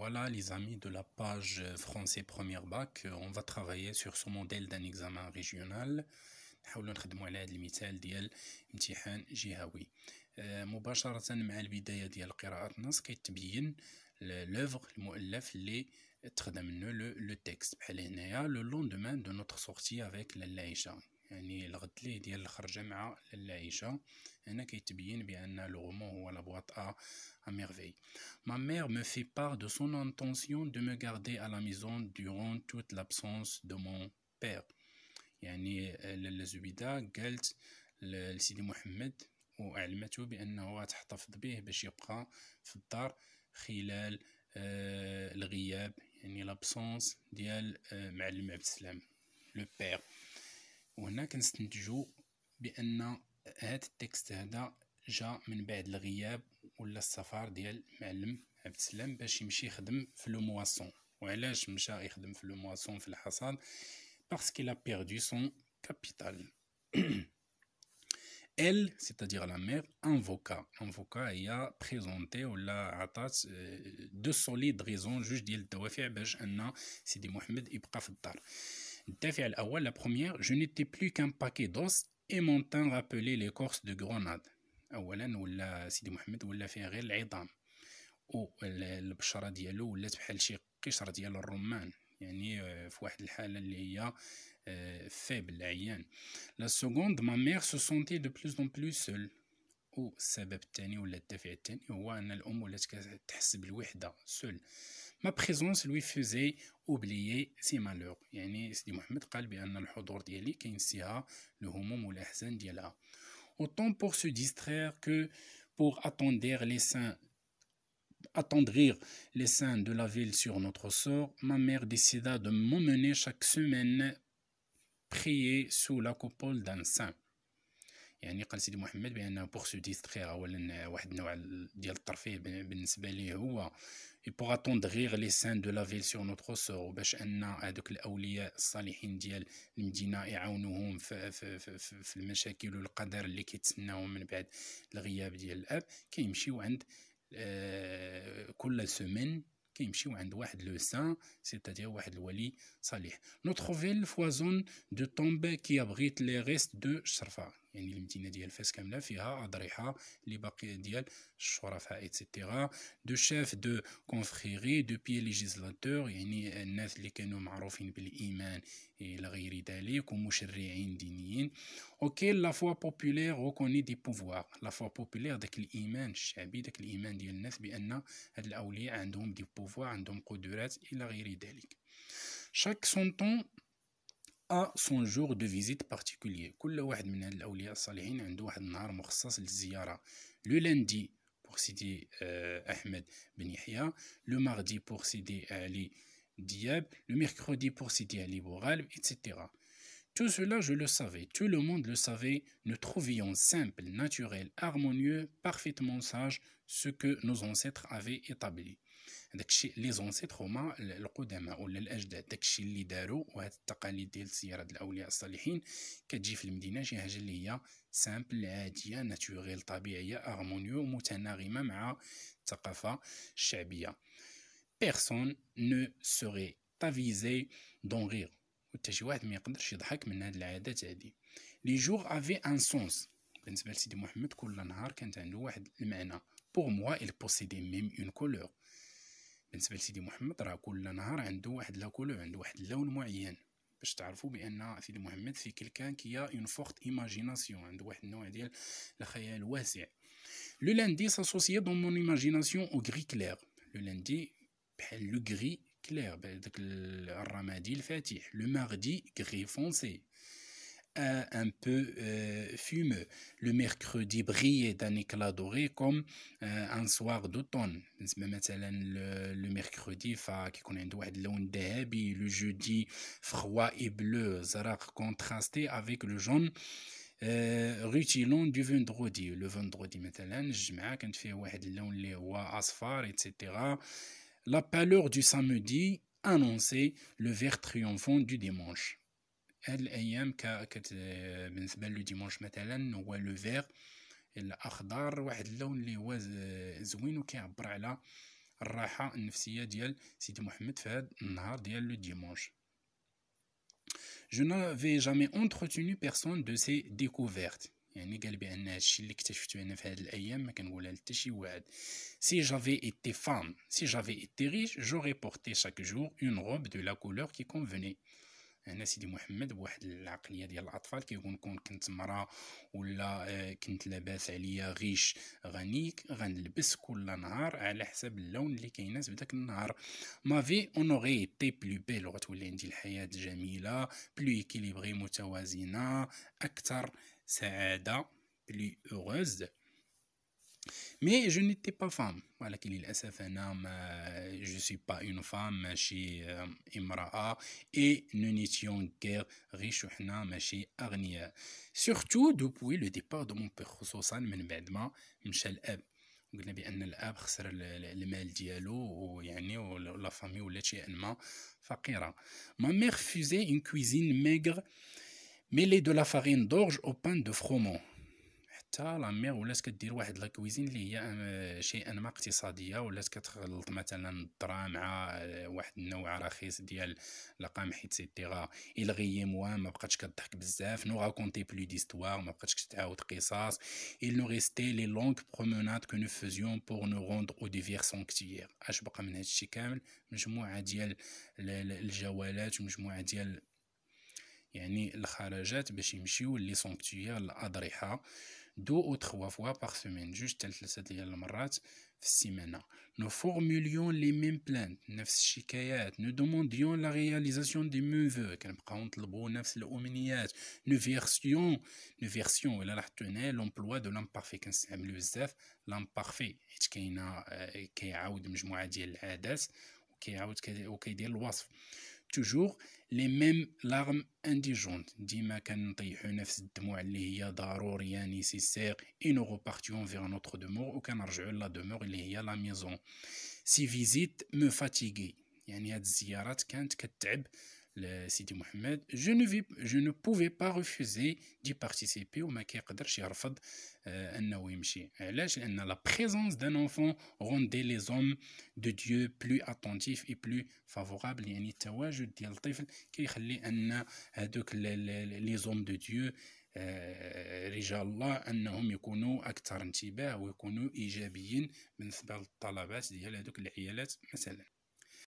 Voilà les amis de la page français première bac, on va travailler sur ce modèle d'un examen régional. نحاولوا نخدموا على هذا المثال ديال امتحان جهوي. مباشرة مع البداية ديال قراءة النص كيتبين لوفغ المؤلف اللي تخدم منه لو تكست بحال هنايا لو لوندومان دو نوتر سورتي افيك لاله عائشة، يعني الغد ليه ديال الخرجة مع لاله عائشة. هنا كيتبين بأن لو رومون هو لا بواط à merveille. Ma mère me fait part de son intention de me garder à la maison durant toute l'absence de mon père. يعني الزبيدة قالت لسيدي محمد وأعلمته بأنه غتحتفظ به باش يبقى في الدار خلال الغياب، يعني لابسونس ديال معلم عبد السلام لو بير. وهنا كنستنتجو بأن هاد التكست هذا جا من بعد الغياب ولا السفر ديال معلم عبد السلام باش يمشي يخدم في لو مواسون. وعلاش مشى يخدم في لو مواسون في الحصاد؟ parce qu'il a perdu son capital. Elle, c'est-à-dire la mère, invoqua هي présenté ولا عطات de solides raisons جوج ديال الدوافع باش ان سيدي محمد يبقى في الدار. الدافع الاول، la première, je n'étais plus qu'un paquet d'os et mon teint rappelait l'écorce de grenade. اولا ولا سيدي محمد ولا فيه غير العظام والبشره ديالو ولات بحال شي قشره ديال الرمان، يعني في واحد الحاله اللي هي فيبل عيان. لا سكوند ما مير سو سونتي دو بلوس دون بلوس سول. والسبب الثاني ولا الدافع الثاني هو ان الام ولات كتحس بالوحده سول. ما بريزونس لوي فوزي اوبليي سي مالور، يعني سيدي محمد قال بان الحضور ديالي كينسيها الهموم والاحزان ديالها. autant pour se distraire que pour attendrir les saints de la ville sur notre sort, ma mère décida de m'emmener chaque semaine prier sous la coupole d'un saint. يعني قال سيدي محمد بأنه pour se distraire أولا واحد النوع ديال الترفيه بالنسبة ليه هو pour attendrir les saints de la ville sur notre sort، باش أن هذوك الأولياء الصالحين ديال المدينة يعاونوهم في المشاكل والقدر اللي كيتسناهم من بعد الغياب ديال الأب. كيمشيو عند كل سيمين كيمشيو عند واحد لو سان، سيتادير واحد الولي صالح. نوتر فيل فوازون دو تومب كي ابغيت لي ريست دو شرفا، يعني المدينه ديال فاس كامله فيها اضرحه اللي باقي ديال الشرفاء ايتترا. دو شيف دو كونفريري دو بي ليجيزلاتور، يعني الناس اللي كانوا معروفين بالايمان الى غير ذلك ومشرعين دينيين. اوكي لا فوا بوبولير ريكوني دي بوفوار، لا فوا بوبولير داك الايمان الشعبي، داك الايمان ديال الناس بان هاد الاولياء عندهم دي بوفوار، عندهم قدرات الى غير ذلك. chaque sonton a son jour de visite particulier، كل واحد من هاد الاولياء الصالحين عنده واحد النهار مخصص للزياره. لو لاندي pour سيدي احمد بن يحيى، لو ماردي pour سيدي علي Diab, le mercredi pour Sidi Ali Bouralb, etc. Tout cela, je le savais, tout le monde le savait. Nous trouvions simple, naturel, harmonieux, parfaitement sage ce que nos ancêtres avaient établi. داكشي لي زونسيتر هما القدماء ولا الاجداد، داكشي اللي داروا. وهاد التقاليد ديال سيارة الاولياء الصالحين كتجي في المدينه شي حاجه اللي هي سامبل، عاديه، ناتوريل، طبيعيه، هارمونيو، متناغمه مع الثقافه الشعبيه. Personne ne serait avisé d'en rire. وتا شي واحد ما يقدرش يضحك من هاد العادات هادي. لي جور افي ان سونس، بالنسبه لسيدي محمد كل نهار كانت عنده واحد المعنى. بور موا il possédait même une couleur، بالنسبه لسيدي محمد راه كل نهار عنده واحد لا كولور، عنده واحد اللون معين، باش تعرفوا بان سيدي محمد في كلكان كيا اون فورت ايماجيناسيون، عنده واحد النوع ديال الخيال الواسع. لو لاندي s'associait dans mon imagination au gris clair، لو لاندي بحال لو غري كلير، داك الرمادي الفاتح. لو ماردي غري فونسي un peu fumeux. Le mercredi brillait d'un éclat doré comme un soir d'automne. بالنسبة مثلا le mercredi فكيكون عنده واحد اللون ذهبي. Le jeudi froid et bleu زرق contrasté avec le jaune rutilant du vendredi. Le vendredi مثلا الجمعة كانت فيه واحد اللون اللي هو أصفر etc. La pâleur du samedi annonçait le vert triomphant du dimanche. هاد الايام بالنسبه لو ديمونش مثلا هو لو فير الاخضر، واحد اللون اللي هو زوين وكيعبر على الراحه النفسيه ديال سيدي محمد في هذا النهار ديال لو ديمونش. Je n'avais jamais entretenu personne de ces découvertes. يعني قال بأن هادشي اللي اكتشفتو أنا في هاد الأيام ما كنقولها لتا شي واحد. Si j'avais été femme, si j'avais été riche, j'aurais porté chaque jour une robe de la couleur qui convenait. أنا سيدي محمد بواحد العقلية ديال الأطفال كيكون كنت مرا ولا كنت لاباس عليا غيش غني غنلبس كل نهار على حسب اللون اللي كيناسب بداك النهار. ما في اونوري تي بلو بيل، وغتولي عندي الحياة جميلة بلو اكيليبري متوازنة أكثر سعادة بلو اوغوز. Mais je n'étais pas femme. ولكن للأسف أنا ما je suis pas une femme ماشي امرأة et nous n'étions guère riches وحنا ماشي أغنياء. Surtout depuis le départ de mon père، خصوصا من بعد ما مشى الأب. قلنا بأن الأب خسر المال ديالو ويعني ولا فامي ولات شيئا ما فقيرة. Ma mère faisait une cuisine maigre mêlée de la farine d'orge au pain de froment. حتى لا ميغ ولات كدير واحد لا كويزين اللي هي شيئا ما اقتصاديه، ولات كتخلط مثلا الذره مع واحد النوع رخيص ديال القمح ايتترا. الغي موا ما بقاتش كضحك بزاف، نو راكونتي بلو ديستوار ما بقاتش كتعاود قصص. il nous restait les longues promenades que nous faisions pour nous rendre aux divers sanctuaires. اش بقى من هادشي كامل؟ مجموعه ديال الجولات ومجموعه ديال يعني الخرجات باش يمشيو لي سانكتويير الاضرحه 2 ou 3 fois par semaine، جوج حتى 3 ديال المرات في السيمانه. Nous formulions les mêmes plaintes، نفس الشكايات. Nous demandions la réalisation des mêmes vœux، كنبقاو نطلبوا نفس الامنيات. Nous versions ولا لاحظتوا هنا لومبلوا دو لامبارفي كنستعملوا بزاف لامبارفي حيت كيعاود مجموعه ديال العادات وكيدير الوصف. toujours les mêmes larmes indigentes، ديما كنطيحوا نفس الدموع اللي هي ضروريه نيسيسير. et nous repartions vers notre demeure، وكنرجعوا لا دومور اللي هي لا ميزون. ces visites me fatiguaient، يعني هاد الزيارات كانت كتعب لسيدي محمد. je ne pouvais pas refuser d'y participer، وما كيقدرش يرفض انه يمشي. علاش؟ لان la présence d'un enfant rendait les hommes de Dieu plus attentifs et plus favorables. يعني التواجد ديال الطفل كيخلي ان هذوك لي زوم دو ديو رجال الله انهم يكونوا اكثر انتباه ويكونوا ايجابيين بالنسبه للطلبات ديال هذوك العيالات مثلا.